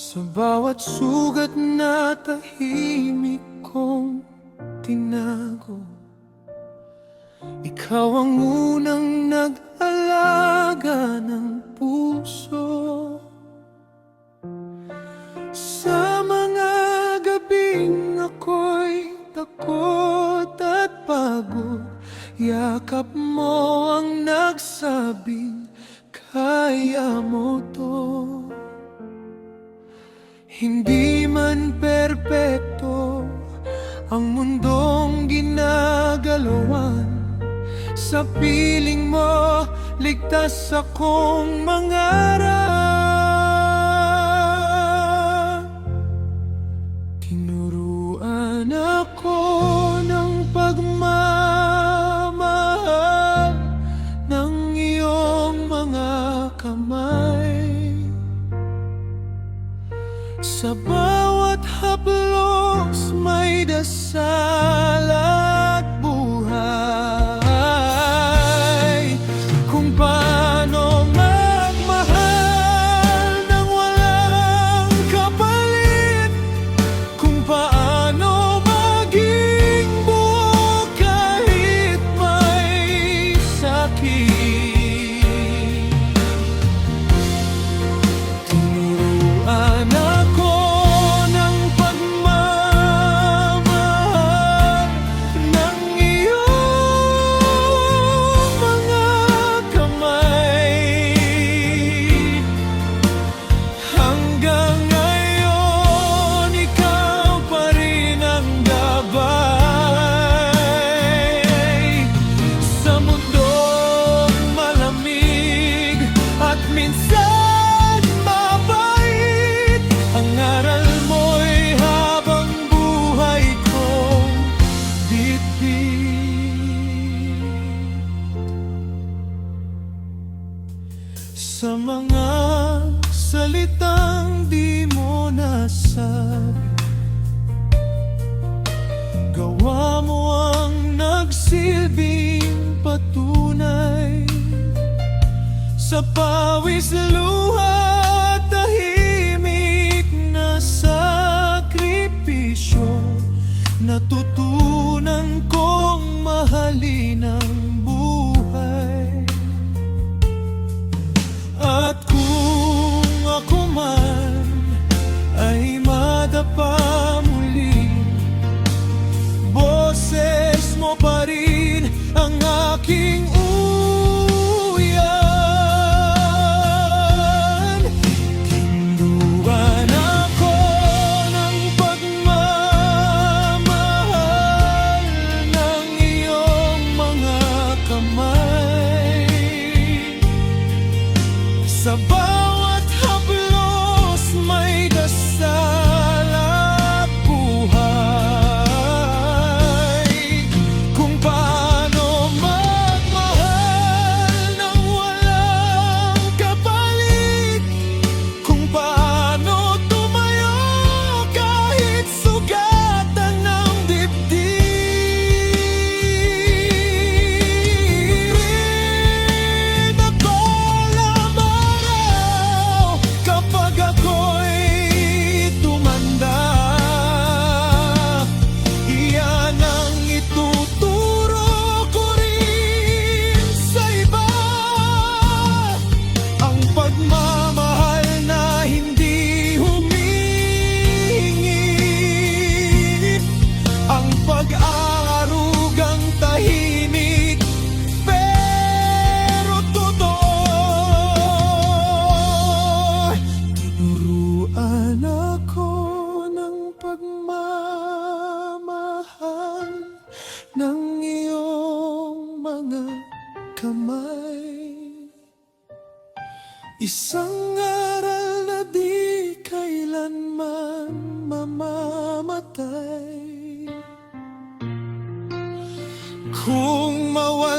Sa bawat sugat na tahimik kong tinago, ikaw ang unang nag-alaga ng puso. Sa mga gabing ako'y takot at pagod, yakap mo ang nagsabing kaya mo to. Hindi man perpekto ang mundong ginagalawan, sa piling mo ligtas akong mangarap. Tinuruan ako ng pagmamahal ng iyong mga kamay. Sa bawat haplos may dasal at buhay. Kung paano magmahal nang walang kapalit, kung paano maging buo kahit may sakit. Tinuruan ako ng pagmamahal ng iyong mga kamay. Hanggang ngayon, ikaw pa rin ang gabay sa mundong malamig at minsan mabait. Ang aral mo'y habang buhay kong bitbit. Sa mga salitang di mo nasabi, gawa mo ang nagsilbing patunay. Sa pawis, luha at tahimik na sakripisyo, natutunan kong mahalin ang buhay. At kung ako man ay madapa muli, boses mo pa rin ang aking uyan. Tinduan ako ng pagmamahal ng iyong mga kamay. Sa bawat haplos may dasal at buhay. Kung paano magmahal nang walang kapalit, kung paano tumayo kahit sugatan ng dibdib. Ako alam araw kapag ako'y tumanda, iyan ang ituturo ko rin sa iba. Ang pagmamahal na hindi humihingi, ang pag-aarugang tahimik pero totoo. Tinuruan ako ng pagmamahal ng iyong mga kamay. Isang aral na di kailanman mamamatay. Kung mawala